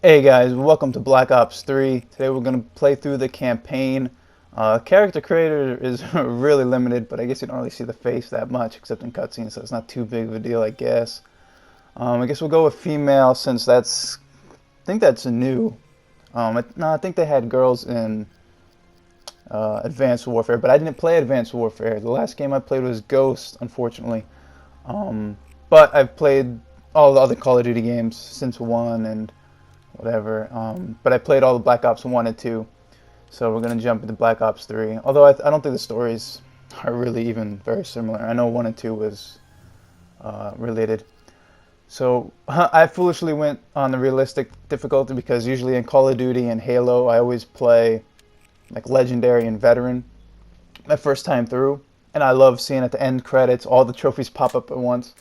Hey guys, welcome to Black Ops 3. Today we're going to play through the campaign. Character creator is really limited, but I guess you don't really see the face that much except in cutscenes, so it's not too big of a deal, I guess. I guess we'll go with female since I think that's new. No, I think they had girls in Advanced Warfare, but I didn't play Advanced Warfare. The last game I played was Ghost, unfortunately. But I've played all the other Call of Duty games since 1 and whatever. But I played all the Black Ops 1 and 2, so we're going to jump into Black Ops 3. Although I don't think the stories are really even very similar. I know 1 and 2 was related. So I foolishly went on the realistic difficulty because usually in Call of Duty and Halo I always play like Legendary and Veteran my first time through. And I love seeing at the end credits all the trophies pop up at once.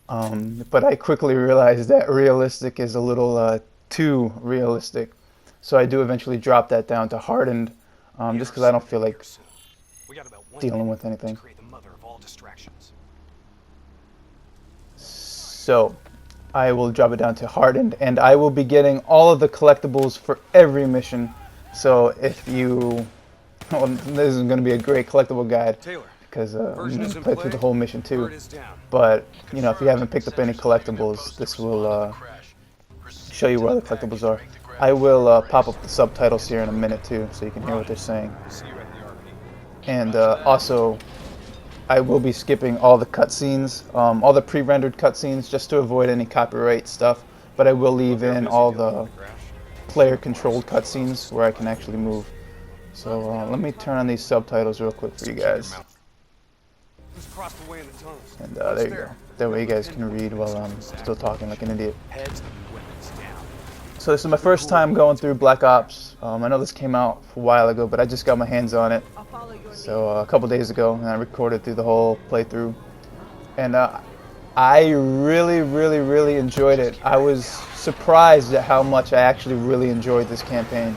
But I quickly realized that realistic is a little too realistic, so I do eventually drop that down to hardened, just because I don't feel like dealing with anything. So I will drop it down to hardened, and I will be getting all of the collectibles for every mission. So if you, well, this is going to be a great collectible guide because I'm going to play through the whole mission too. But you know, if you haven't picked up any collectibles, this will show you where the collectibles are. I will pop up the subtitles here in a minute too, so you can hear what they're saying. And also, I will be skipping all the cutscenes, all the pre-rendered cutscenes, just to avoid any copyright stuff. But I will leave in all the player-controlled cutscenes where I can actually move. So let me turn on these subtitles real quick for you guys. And there you go. That way you guys can read while I'm still talking like an idiot. So this is my first time going through Black Ops. I know this came out a while ago, but I just got my hands on it. So a couple days ago, and I recorded through the whole playthrough. And I really enjoyed it. I was surprised at how much I actually really enjoyed this campaign.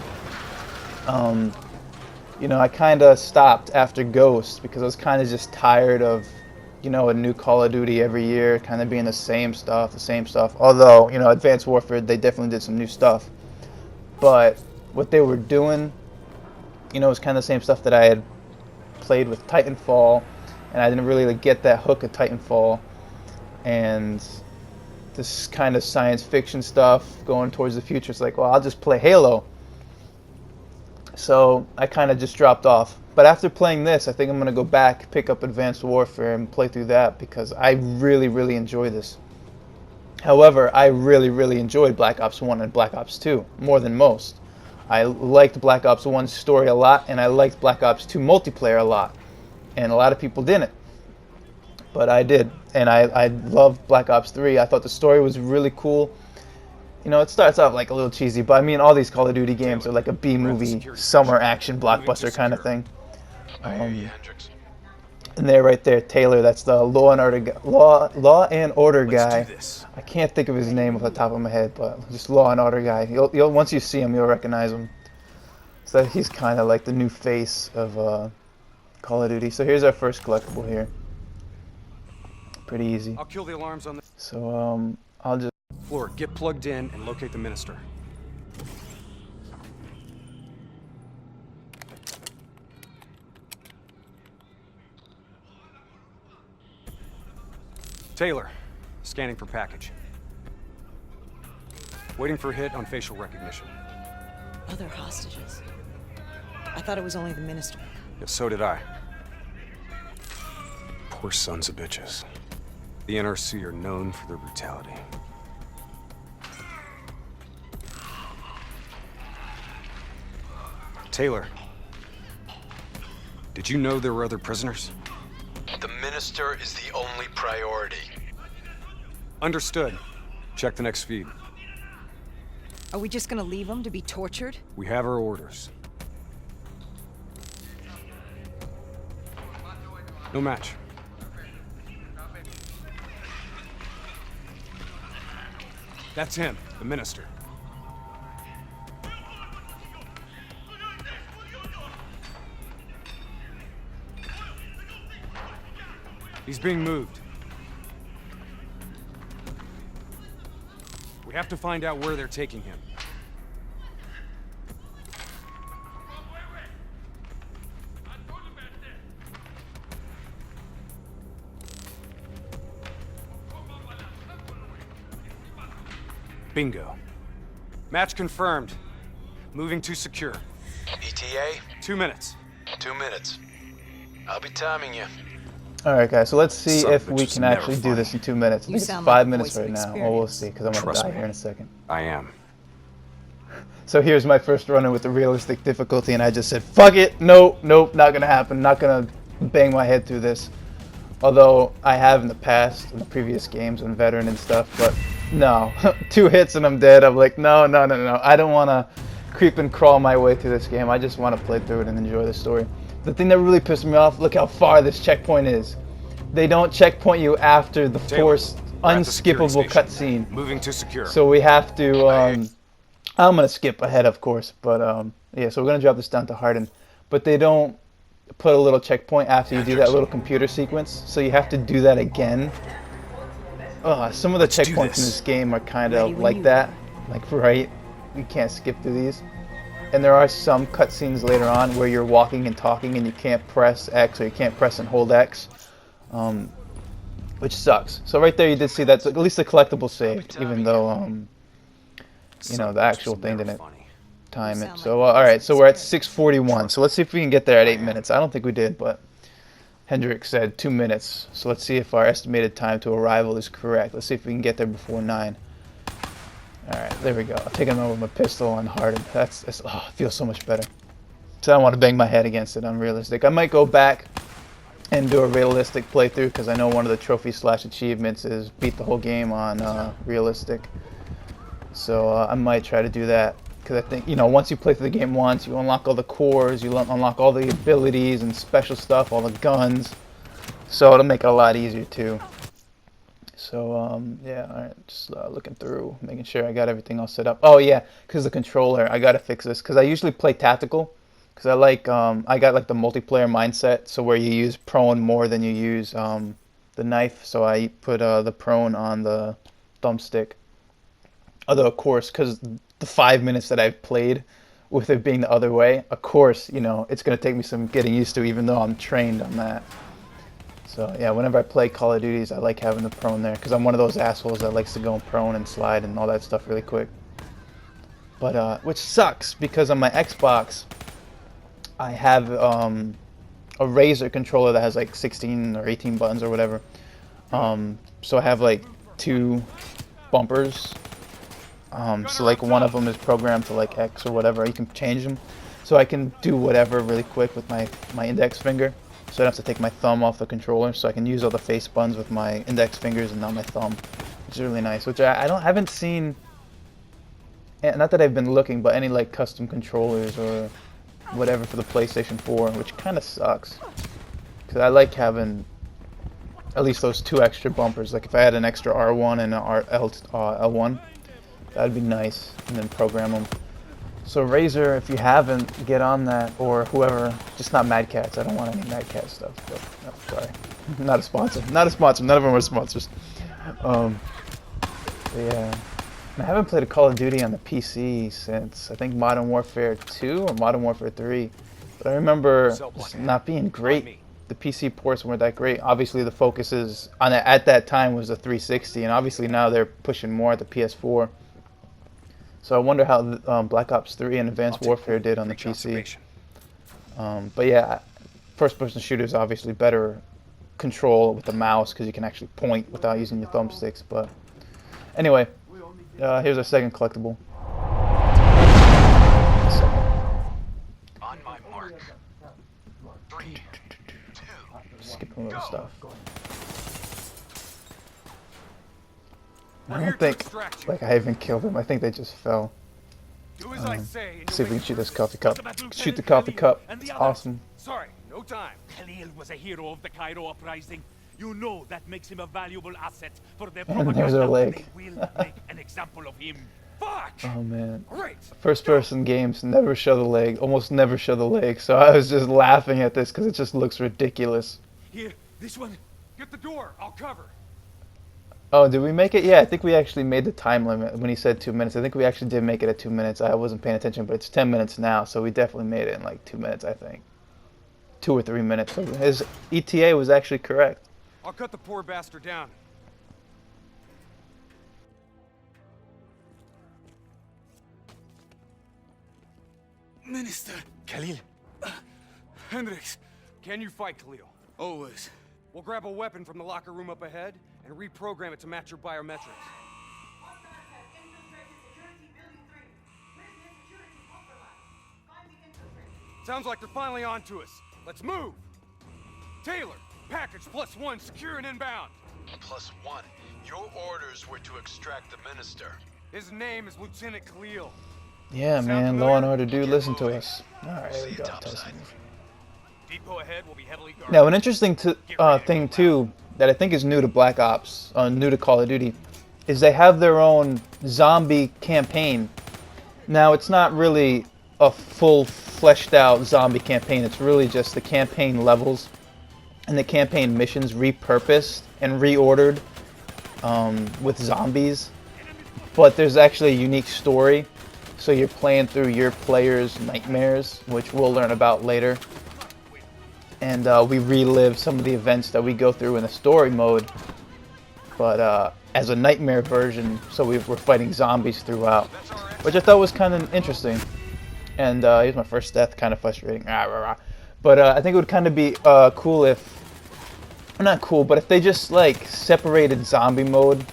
You know, I kind of stopped after Ghost because I was kind of just tired of, you know, a new Call of Duty every year, kind of being the same stuff. Although, you know, Advanced Warfare, they definitely did some new stuff. But what they were doing, you know, was kind of the same stuff that I had played with Titanfall, and I didn't really get that hook of Titanfall. And this kind of science fiction stuff going towards the future, it's like, well, I'll just play Halo. So I kind of just dropped off. But after playing this, I think I'm going to go back, pick up Advanced Warfare, and play through that because I really enjoy this. However, I really enjoyed Black Ops 1 and Black Ops 2 more than most. I liked Black Ops 1's story a lot, and I liked Black Ops 2 multiplayer a lot. And a lot of people didn't. But I did. And I loved Black Ops 3. I thought the story was really cool. You know, it starts off like a little cheesy, but I mean, all these Call of Duty games are like a B-movie, summer action blockbuster kind of thing. And there, right there, Taylor. That's the Law and Order guy. I can't think of his name off the top of my head, but just Law and Order guy. You'll once you see him, you'll recognize him. So he's kind of like the new face of Call of Duty. So here's our first collectible here. Pretty easy. I'll kill the alarms on the. So I'll just. Floor, get plugged in and locate the minister. Taylor, scanning for package. Waiting for a hit on facial recognition. Other hostages. I thought it was only the minister. Yeah, so did I. Poor sons of bitches. The NRC are known for their brutality. Taylor, did you know there were other prisoners? The minister is the only priority. Understood. Check the next feed. Are we just gonna leave him to be tortured? We have our orders. No match. That's him, the minister. He's being moved. We have to find out where they're taking him. Bingo. Match confirmed. Moving to secure. ETA? 2 minutes. 2 minutes. I'll be timing you. Alright guys, so let's see Son of if a bitch we is can never actually do funny. this in 2 minutes. I You think it's sound 5 like a minutes voice of right now. Well, we'll experience. see, because I'm going to Trust die me. here in a second. I am. So here's my first run-in with the realistic difficulty, and I just said, fuck it, nope, nope, not gonna happen, not gonna bang my head through this. Although I have in the past, in the previous games, on veteran and stuff, but no. 2 hits and I'm dead. I'm like, no, no, no, no. I don't want to creep and crawl my way through this game. I just want to play through it and enjoy the story. The thing that really pissed me off, look how far this checkpoint is. They don't checkpoint you after the Taylor, forced, we're at the security unskippable station. cutscene. Moving to secure. So we have to, I'm going to skip ahead, of course, but yeah, so we're going to drop this down to hardened. But they don't put a little checkpoint after you do that little computer sequence, so you have to do that again. Some of the Let's do checkpoints in this. this game are kind Ready of when like you that. Like, right? You can't skip through these. And there are some cutscenes later on where you're walking and talking and you can't press X or you can't press and hold X. Which sucks. So right there you did see that, at least the collectible saved, even though, you know, the actual thing didn't time it. So, alright, so we're at 6:41. So let's see if we can get there at 8 minutes. I don't think we did, but Hendrik said 2 minutes. So let's see if our estimated time to arrival is correct. Let's see if we can get there before 9. Alright, there we go. I'll take him over with my pistol and hardened. That's oh, it feels so much better. So I don't want to bang my head against it, unrealistic. I might go back and do a realistic playthrough because I know one of the trophy/achievements is beat the whole game on realistic. So I might try to do that. Because I think, you know, once you play through the game once, you unlock all the cores, you unlock all the abilities and special stuff, all the guns. So it'll make it a lot easier too. So, yeah, alright, just looking through, making sure I got everything all set up. Oh yeah, because the controller, I gotta fix this. Because I usually play tactical. Because I like, I got like the multiplayer mindset, so where you use prone more than you use the knife. So I put the prone on the thumbstick. Although, of course, because the 5 minutes that I've played with it being the other way, of course, you know, it's going to take me some getting used to, even though I'm trained on that. So, yeah, whenever I play Call of Duties, I like having the prone there, because I'm one of those assholes that likes to go prone and slide and all that stuff really quick. But, which sucks, because on my Xbox, I have a Razer controller that has like 16 or 18 buttons or whatever. So I have like 2 bumpers. So like one of them is programmed to like X or whatever. You can change them, so I can do whatever really quick with my index finger. So I don't have to take my thumb off the controller. So I can use all the face buttons with my index fingers and not my thumb, which is really nice. Which I haven't seen. Not that I've been looking, but any like custom controllers or whatever for the PlayStation 4, which kind of sucks. Because I like having at least those 2 extra bumpers. Like if I had an extra R1 and an L1. That'd be nice, and then program them. So Razer, if you haven't, get on that, or whoever. Just not Mad Cats. I don't want any Mad Cat stuff. But, no, sorry, not a sponsor. Not a sponsor. None of them are sponsors. Yeah, I haven't played a Call of Duty on the PC since I think Modern Warfare 2 or Modern Warfare 3. But I remember just not being great. The PC ports weren't that great. Obviously, the focus is on it at that time was the 360, and obviously now they're pushing more at the PS4. So I wonder how Black Ops 3 and Advanced Warfare did on the PC. But yeah, first-person shooters obviously better control with the mouse because you can actually point without using your thumbsticks. But anyway, here's our second collectible. On my mark. 3, 2. Skipping a little stuff. I don't think like I even killed them. I think they just fell. See if we can shoot this coffee cup. Shoot the coffee cup. It's awesome. Sorry, no time. Khalil was a hero of the Cairo uprising. You know that makes him a valuable asset for their And there's our leg. They will make an example of him. Fuck! Oh man. Great. First person games never show the leg. Almost never show the leg. So I was just laughing at this because it just looks ridiculous. Here, this one. Get the door. I'll cover. Oh, did we make it? Yeah, I think we actually made the time limit when he said 2 minutes. I think we actually did make it at 2 minutes. I wasn't paying attention, but it's 10 minutes now, so we definitely made it in like 2 minutes, I think. 2 or 3 minutes. So his ETA was actually correct. I'll cut the poor bastard down. Minister. Khalil. Hendricks. Can you fight, Khalil? Always. We'll grab a weapon from the locker room up ahead and reprogram it to match your biometrics. Sounds like they're finally on to us. Let's move! Taylor, package +1, secure and inbound. +1. Your orders were to extract the minister. His name is Lieutenant Khalil. Yeah, Sound man. familiar? Law and Order, do Get listen to moving. us. All right, See here we you go. topside. Depot ahead will be heavily guarded. Now, an interesting thing too that I think is new to Black Ops, new to Call of Duty, is they have their own zombie campaign. Now, it's not really a full fleshed out zombie campaign. It's really just the campaign levels and the campaign missions repurposed and reordered with zombies. But there's actually a unique story. So you're playing through your player's nightmares, which we'll learn about later. And we relive some of the events that we go through in the story mode, but as a nightmare version, so we're fighting zombies throughout, which I thought was kind of interesting. And here's my first death, kind of frustrating. But I think it would kind of be cool if, not cool, but if they just like separated zombie mode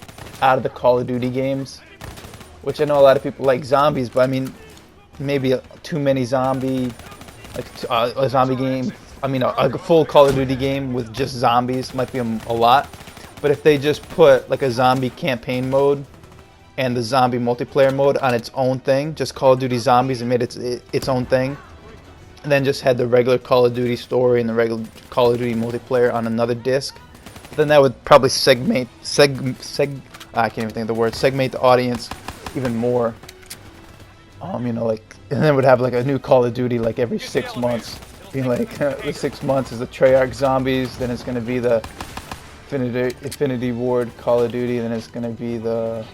out of the Call of Duty games, which I know a lot of people like zombies, but I mean, maybe too many zombie, like a zombie game. I mean, a full Call of Duty game with just zombies might be a lot. But if they just put like a zombie campaign mode and the zombie multiplayer mode on its own thing, just Call of Duty Zombies, and made its own thing, and then just had the regular Call of Duty story and the regular Call of Duty multiplayer on another disc, then that would probably segment I can't even think of the word, segment the audience even more. You know, like, and then would have like a new Call of Duty like every 6 months. Being like, the 6 months is the Treyarch Zombies, then it's going to be the Infinity Ward Call of Duty, then it's going to be the,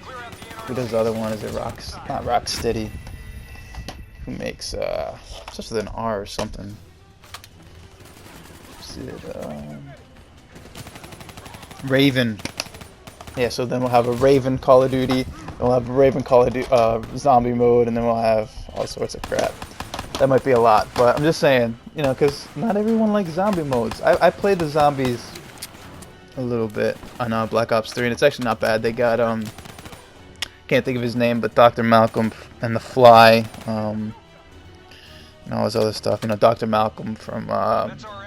who does the other one? Is it not Rocksteady? Who makes, starts with an R or something. Is it, Raven. Yeah, so then we'll have a Raven Call of Duty, then we'll have a Raven Call of Duty, zombie mode, and then we'll have all sorts of crap. That might be a lot, but I'm just saying, you know, because not everyone likes zombie modes. I played the zombies a little bit on Black Ops 3, and it's actually not bad. They got, can't think of his name, but Dr. Malcolm and The Fly, and all this other stuff. You know, Dr. Malcolm from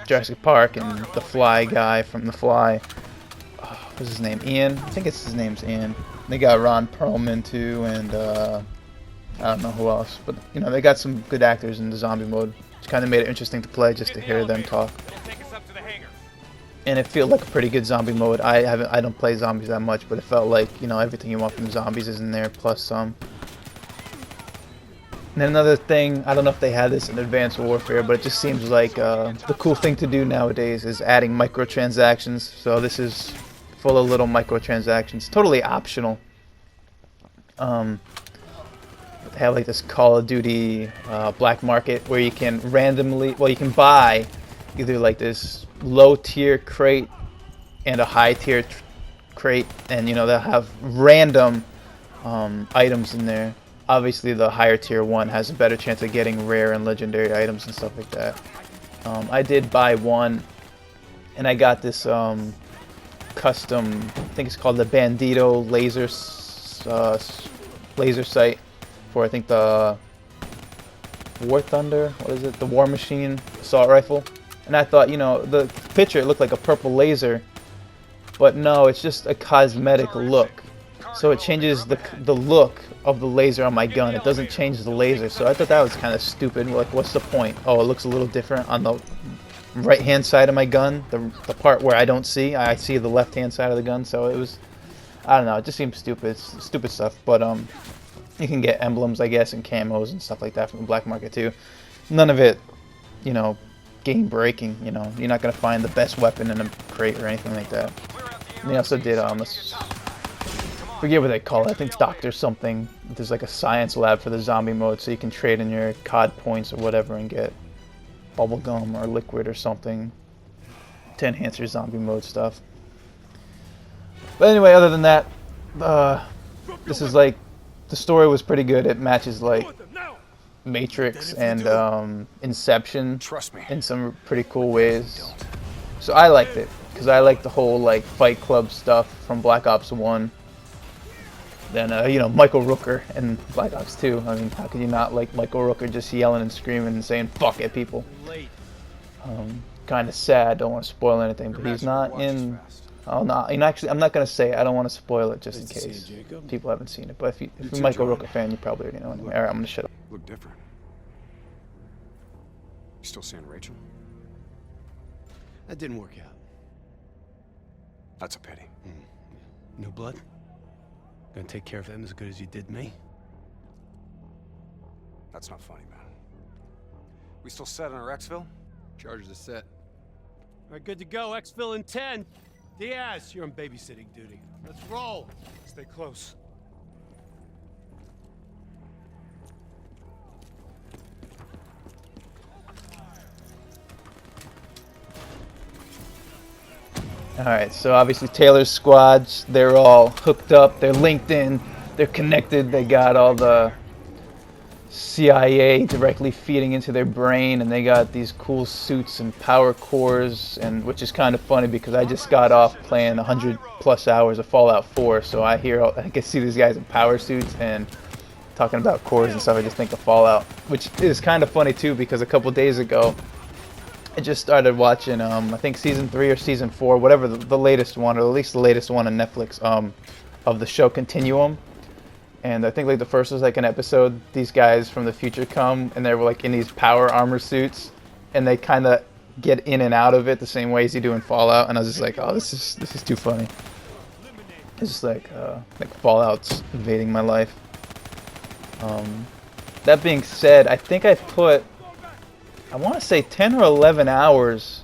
Jurassic Park, and The Fly guy from The Fly. What's his name? Ian? I think his name's Ian. They got Ron Perlman too, and I don't know who else, but you know, they got some good actors in the zombie mode, which kind of made it interesting to play, just to hear them talk. And it felt like a pretty good zombie mode. I don't play zombies that much, but it felt like, you know, everything you want from zombies is in there, plus some. And then another thing, I don't know if they had this in Advanced Warfare, but it just seems like the cool thing to do nowadays is adding microtransactions. So this is full of little microtransactions, totally optional. They have like this Call of Duty black market where you can randomly, well, you can buy either like this low tier crate and a high tier crate, and you know, they'll have random items in there. Obviously the higher tier one has a better chance of getting rare and legendary items and stuff like that. I did buy one, and I got this custom, I think it's called the Bandito laser sight for, I think, the War Thunder, what is it, the War Machine assault rifle. And I thought, you know, the picture, it looked like a purple laser, but no, it's just a cosmetic look. So it changes the look of the laser on my gun. It doesn't change the laser. So I thought that was kind of stupid. Like, what's the point? Oh, it looks a little different on the right hand side of my gun, the part where I don't see. I see the left hand side of the gun. So it was, I don't know, it just seems stupid. It's stupid stuff. But you can get emblems, I guess, and camos and stuff like that from the black market too. None of it, you know, game breaking. You know, you're not gonna find the best weapon in a crate or anything like that. And they also did forget what they call it. I think Doctor something. There's like a science lab for the zombie mode, so you can trade in your COD points or whatever and get bubblegum or liquid or something to enhance your zombie mode stuff. But anyway, other than that, this is like, the story was pretty good. It matches like Matrix and Inception Trust me. in some pretty cool ways. So I liked it because I like the whole like Fight Club stuff from Black Ops 1. Then you know, Michael Rooker and Black Ops 2. I mean, how could you not like Michael Rooker just yelling and screaming and saying "fuck" at people? Kind of sad. Don't want to spoil anything, but he's not in. Oh no, you know, actually, I'm not gonna say. I don't want to spoil it just in case people haven't seen it. But if you're a Michael Rooker fan, you probably already know anyway. All right, I'm gonna shut up. Look different. You still seeing Rachel? That didn't work out. That's a pity. New blood? Gonna take care of them as good as you did me? That's not funny, man. We still set on our exfil? Charges are set. All right, good to go. Exfil in 10. Diaz, you're on babysitting duty. Let's roll. Stay close. Alright, so obviously Taylor's squads, they're all hooked up, they're linked in, they're connected, they got all the CIA directly feeding into their brain, and they got these cool suits and power cores, and which is kind of funny because I just got off playing 100 plus hours of Fallout 4, so I can see these guys in power suits and talking about cores and stuff. I just think of Fallout, which is kind of funny too because a couple days ago I just started watching, I think season 3 or season 4, whatever the latest one, or at least the latest one on Netflix, of the show Continuum. And I think like the first or second episode, these guys from the future come, and they're like in these power armor suits, and they kind of get in and out of it the same way as you do in Fallout. And I was just like, oh, this is too funny. It's just like Fallout's invading my life. That being said, I think I put, I want to say 10 or 11 hours,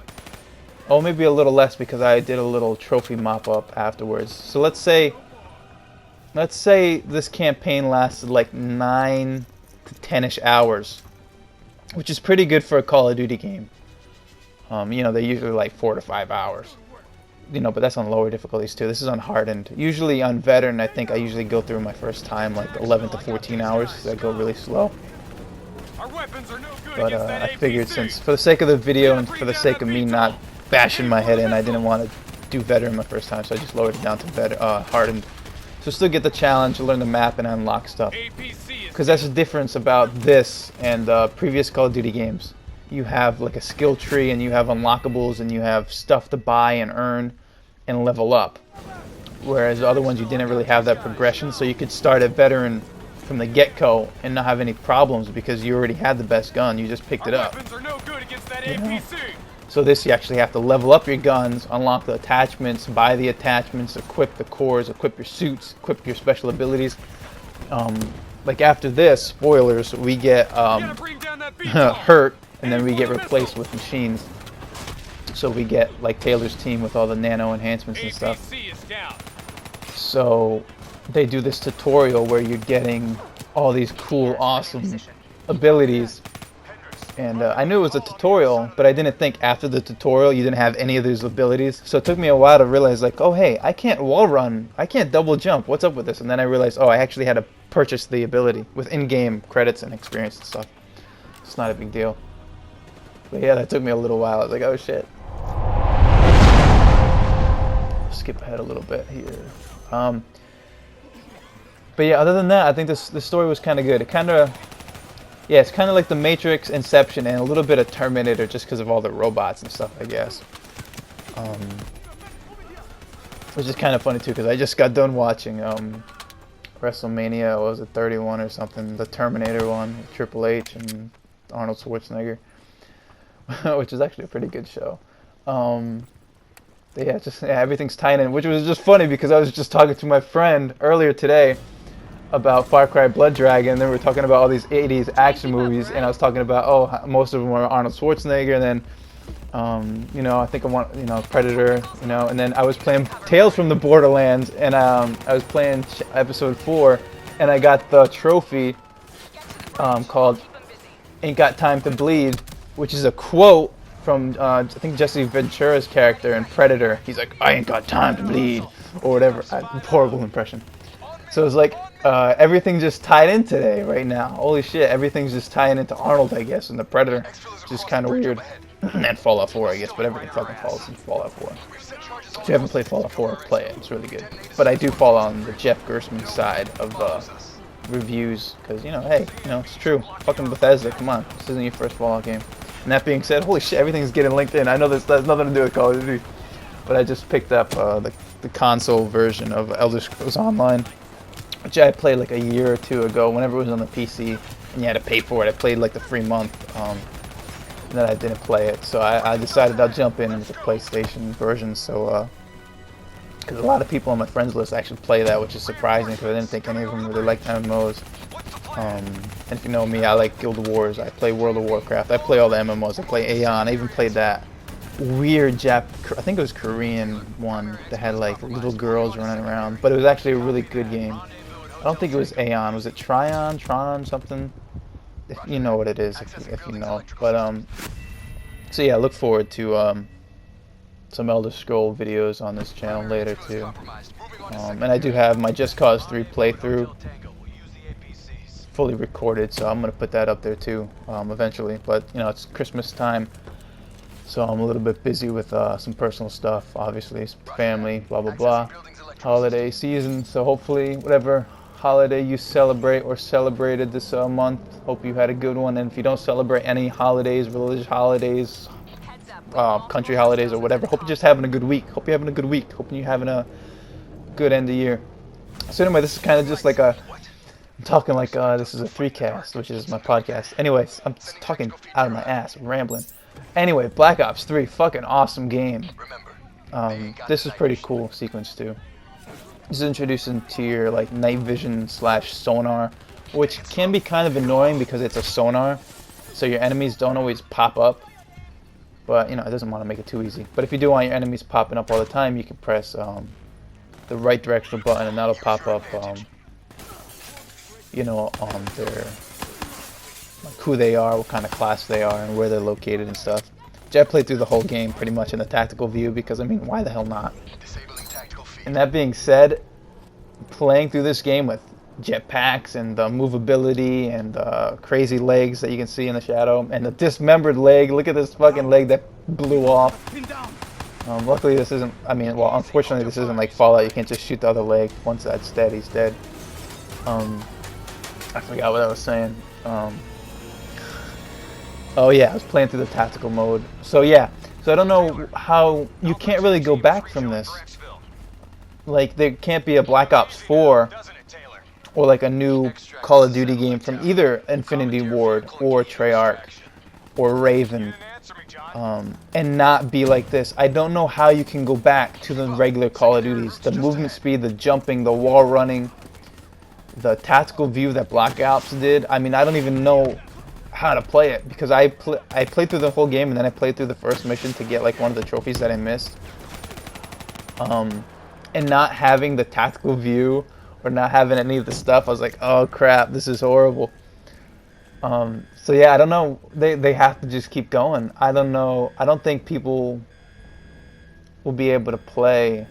oh maybe a little less because I did a little trophy mop up afterwards. So let's say this campaign lasted like 9 to 10ish hours, which is pretty good for a Call of Duty game. You know, they're usually like 4 to 5 hours. You know, but that's on lower difficulties too. This is on hardened. Usually on veteran, I think I usually go through my first time like 11 to 14 hours. So I go really slow. Our weapons are no good But against that I figured APC. since, for the sake of the video and for the sake of me not bashing my head in, I didn't want to do veteran my first time, so I just lowered it down to hardened. So still get the challenge, learn the map, and unlock stuff. Because that's the difference about this and previous Call of Duty games. You have like a skill tree, and you have unlockables, and you have stuff to buy and earn and level up. Whereas the other ones, you didn't really have that progression, so you could start at veteran from the get-go and not have any problems because you already had the best gun. You just picked it up. Weapons are no good against that You know? APC. So this, you actually have to level up your guns, unlock the attachments, buy the attachments, equip the cores, equip your suits, equip your special abilities. Like after this, spoilers, we get Gotta bring down that beacon. hurt, and then we get replaced with machines. So we get like Taylor's team with all the nano enhancements and stuff. APC is down. So they do this tutorial where you're getting all these cool, awesome abilities. And I knew it was a tutorial, but I didn't think after the tutorial you didn't have any of these abilities. So it took me a while to realize, like, oh hey, I can't wall run, I can't double jump, what's up with this? And then I realized, oh, I actually had to purchase the ability with in-game credits and experience and stuff. It's not a big deal. But yeah, that took me a little while. I was like, oh shit. Skip ahead a little bit here. But yeah, other than that, I think the story was kind of good. It kind of, yeah, it's kind of like the Matrix, Inception, and a little bit of Terminator just because of all the robots and stuff, I guess. Which is kind of funny too because I just got done watching WrestleMania, what was it, 31 or something, the Terminator one with Triple H and Arnold Schwarzenegger, which is actually a pretty good show. Yeah, everything's tied in, which was just funny because I was just talking to my friend earlier today about Far Cry Blood Dragon, and then we were talking about all these 80s action movies, and I was talking about, oh, most of them were Arnold Schwarzenegger, and then, you know, I think I want, you know, Predator, you know, and then I was playing Tales from the Borderlands, and I was playing episode 4, and I got the trophy called Ain't Got Time to Bleed, which is a quote from, I think, Jesse Ventura's character in Predator. He's like, I ain't got time to bleed, or whatever. Horrible impression. So it's like, Everything just tied in today, right now. Holy shit, everything's just tying into Arnold, I guess, and the Predator. Just kind of weird. And Fallout 4, I guess, but everything fucking falls in Fallout 4. If you haven't played Fallout 4, play it. It's really good. But I do fall on the Jeff Gerstmann side of reviews, because, you know, hey, you know, it's true. Fucking Bethesda, come on. This isn't your first Fallout game. And that being said, holy shit, everything's getting linked in. I know this has nothing to do with Call of Duty. But I just picked up the console version of Elder Scrolls Online, which I played like a year or two ago whenever it was on the PC and you had to pay for it. I played like the free month, and then I didn't play it. So I decided I'll jump in with the PlayStation version. So, because a lot of people on my friends list actually play that, which is surprising because I didn't think any of them really liked MMOs. And if you know me, I like Guild Wars. I play World of Warcraft. I play all the MMOs. I play Aeon. I even played that weird I think it was Korean one that had like little girls running around, but it was actually a really good game. I don't think it was Aeon. Was it Tron, something? If you know what it is, if you know. But so yeah, look forward to some Elder Scroll videos on this channel later too. And I do have my Just Cause 3 playthrough fully recorded, so I'm gonna put that up there too eventually. But you know, it's Christmas time, so I'm a little bit busy with some personal stuff, obviously, family, blah blah blah, holiday season. So hopefully, whatever holiday you celebrate or celebrated this month, hope you had a good one. And if you don't celebrate any holidays, religious holidays, country holidays or whatever, hope you're just having a good week. Hope you're having a good week. Hope you're having a good end of year. So anyway, this is kind of just like I'm talking like this is a 3cast, which is my podcast. Anyways, I'm talking out of my ass, I'm rambling. Anyway, Black Ops 3, fucking awesome game. This is pretty cool sequence too. This is introducing to your like night vision / sonar, which can be kind of annoying because it's a sonar, so your enemies don't always pop up. But you know, it doesn't want to make it too easy. But if you do want your enemies popping up all the time, you can press the right directional button, and that'll pop up you know, their like who they are, what kind of class they are, and where they're located and stuff. Which I played through the whole game pretty much in the tactical view because I mean, why the hell not? And that being said, playing through this game with jetpacks and the movability and the crazy legs that you can see in the shadow and the dismembered leg, look at this fucking leg that blew off. Luckily this isn't, I mean, well, unfortunately this isn't like Fallout. You can't just shoot the other leg. Once that's dead, he's dead. I forgot what I was saying. Oh yeah, I was playing through the tactical mode. So yeah, so I don't know how, you can't really go back from this. Like, there can't be a Black Ops 4 or like a new Call of Duty game from either Infinity Ward or Treyarch or Raven and not be like this. I don't know how you can go back to the regular Call of Duties. The movement speed, the jumping, the wall running, the tactical view that Black Ops did. I mean, I don't even know how to play it because I played through the whole game and then I played through the first mission to get like one of the trophies that I missed. And not having the tactical view or not having any of the stuff, I was like, oh crap, this is horrible. So yeah, I don't know. They have to just keep going. I don't know. I don't think people will be able to play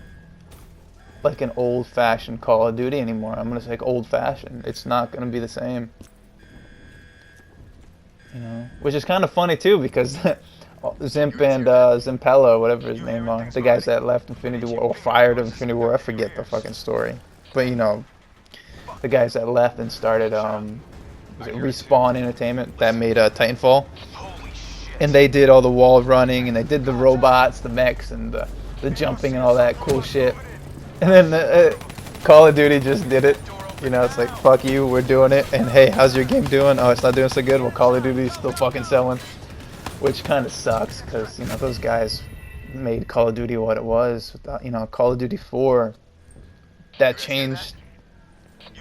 like an old-fashioned Call of Duty anymore. I'm gonna say like old-fashioned. It's not gonna be the same. You know, which is kind of funny too because Zimp and Zimpella, whatever his name are, the guys that left Infinity War or fired Infinity War, I forget the fucking story. But you know, the guys that left and started was it Respawn Entertainment that made Titanfall, and they did all the wall running and they did the robots, the mechs, and the jumping and all that cool shit. And then Call of Duty just did it. You know, it's like, fuck you, we're doing it. And hey, how's your game doing? Oh, it's not doing so good. Well, Call of Duty's still fucking selling. Which kind of sucks because, you know, those guys made Call of Duty what it was. You know, Call of Duty 4, that changed,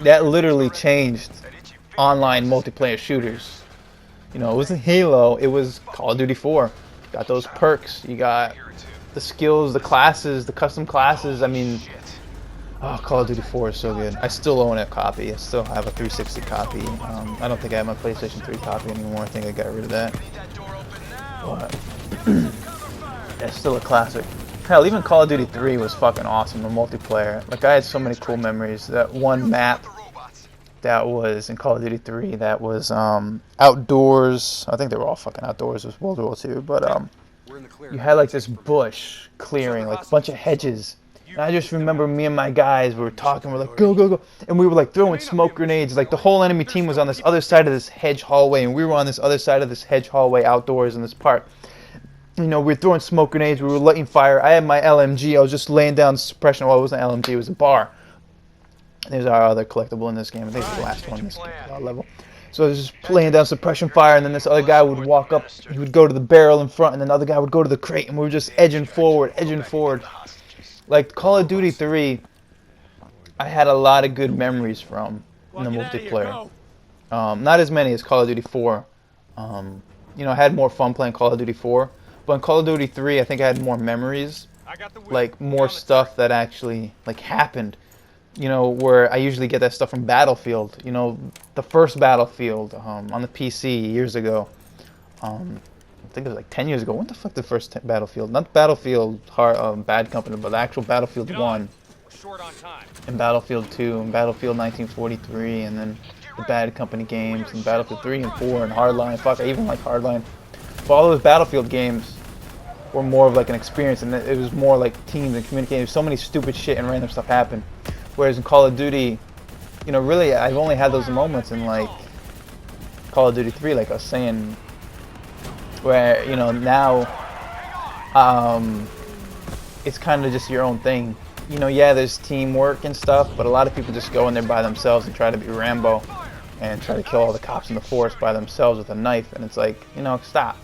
that literally changed online multiplayer shooters. You know, it wasn't Halo, it was Call of Duty 4. You got those perks, you got the skills, the classes, the custom classes. I mean, oh, Call of Duty 4 is so good. I still own a copy. I still have a 360 copy. I don't think I have my PlayStation 3 copy anymore. I think I got rid of that. But it's still a classic. Hell, even Call of Duty 3 was fucking awesome, the multiplayer. Like, I had so many cool memories. That one map that was in Call of Duty 3 that was outdoors. I think they were all fucking outdoors. It was World War II, but We're in the clear. you had like this bush clearing, like a bunch of hedges. And I just remember me and my guys, we were talking, we're like, go, go, go. And we were like throwing smoke grenades. Like the whole enemy team was on this other side of this hedge hallway, and we were on this other side of this hedge hallway outdoors in this park. You know, we were throwing smoke grenades, we were lighting fire. I had my LMG, I was just laying down suppression. Well, it wasn't LMG, it was a bar. There's our other collectible in this game. I think it's the last one in this level. So I was just laying down suppression fire, and then this other guy would walk up, he would go to the barrel in front, and then the other guy would go to the crate, and we were just edging forward, edging forward. Like Call of Duty 3, I had a lot of good memories from in the multiplayer. Not as many as Call of Duty 4. You know, I had more fun playing Call of Duty 4. But in Call of Duty 3, I think I had more memories, like more stuff that actually like happened. You know, where I usually get that stuff from Battlefield. You know, the first Battlefield on the PC years ago. I think it was like 10 years ago. When the fuck the first Battlefield? Not Battlefield Bad Company, but the actual Battlefield 1. And Battlefield 2, and Battlefield 1943, and then the Bad Company games, and Battlefield 3 and 4, and Hardline. Fuck, I even like Hardline. But all those Battlefield games were more of like an experience, and it was more like teams and communicating. So many stupid shit and random stuff happened. Whereas in Call of Duty, you know, really, I've only had those moments in like Call of Duty 3, like I was saying, where, you know, now it's kind of just your own thing. You know, yeah, there's teamwork and stuff, but a lot of people just go in there by themselves and try to be Rambo and try to kill all the cops in the forest by themselves with a knife, and it's like, you know, stop.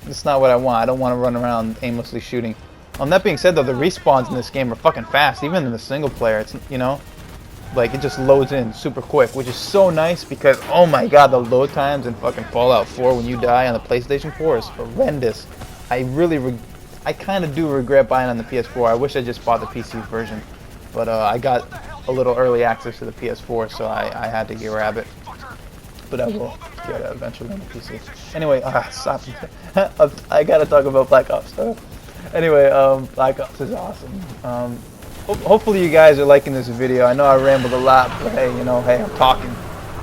That's not what I want. I don't want to run around aimlessly shooting. That being said, though, the respawns in this game are fucking fast, even in the single player. It's, you know, like it just loads in super quick, which is so nice because, oh my god, the load times in fucking Fallout 4 when you die on the PlayStation 4 is horrendous. I kind of do regret buying on the PS4. I wish I just bought the PC version, but I got a little early access to the PS4, so I had to grab it. But I will get it eventually on the PC. Anyway, stop. I gotta talk about Black Ops though. Anyway, Black Ops is awesome. Hopefully you guys are liking this video. I know I rambled a lot, but hey, you know, hey, I'm talking,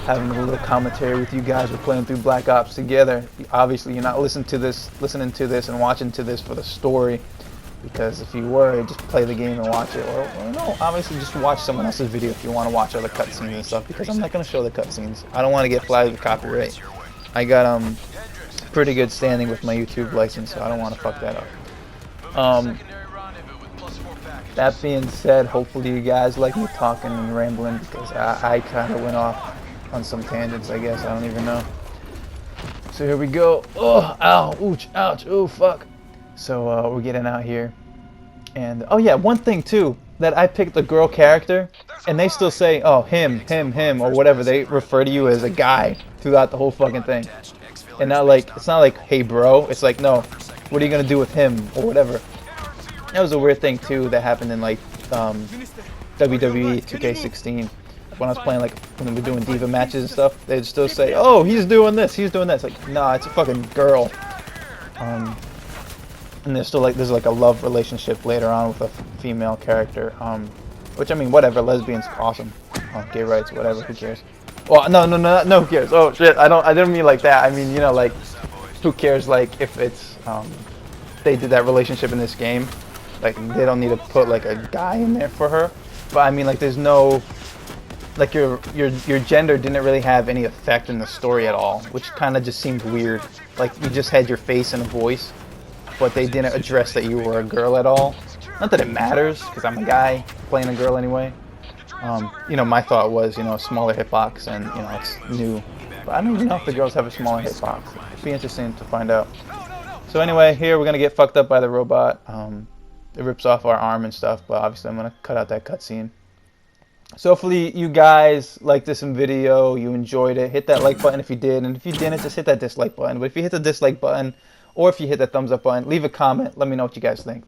having a little commentary with you guys. We're playing through Black Ops together. Obviously, you're not listening to this and watching to this for the story, because if you were, just play the game and watch it. Or no, obviously just watch someone else's video if you want to watch other cutscenes and stuff, because I'm not going to show the cutscenes. I don't want to get flagged with copyright. I got pretty good standing with my YouTube license, so I don't want to fuck that up. That being said, hopefully you guys like me talking and rambling, because I kind of went off on some tangents, I guess. I don't even know. So here we go. Oh, ow, ouch, ouch, oh, fuck. So we're getting out here. And, oh yeah, one thing too, that I picked a girl character, and they still say, oh, him, or whatever. They refer to you as a guy throughout the whole fucking thing. And not like, it's not like, hey bro, it's like, no, what are you gonna do with him, or whatever. That was a weird thing too that happened in like WWE 2K16. When I was playing, like when we were doing Diva matches and stuff, they'd still say, oh, he's doing this, he's doing that. It's like, nah, it's a fucking girl. And there's still like, there's like a love relationship later on with a female character. Which, I mean, whatever, lesbians, awesome. Gay rights, whatever, who cares? Well, no, who cares? Oh shit, I didn't mean like that. I mean, you know, like, who cares, like, if it's, they did that relationship in this game. Like, they don't need to put, like, a guy in there for her. But, I mean, like, there's no, like, your gender didn't really have any effect in the story at all, which kind of just seemed weird. Like, you just had your face and a voice, but they didn't address that you were a girl at all. Not that it matters, because I'm a guy playing a girl anyway. You know, my thought was, you know, smaller hitbox, and, you know, it's new. But I don't even know if the girls have a smaller hitbox. It'd be interesting to find out. So anyway, here we're going to get fucked up by the robot. It rips off our arm and stuff, but obviously I'm going to cut out that cutscene. So hopefully you guys liked this video, you enjoyed it. Hit that like button if you did, and if you didn't, just hit that dislike button. But if you hit the dislike button, or if you hit that thumbs up button, leave a comment. Let me know what you guys think.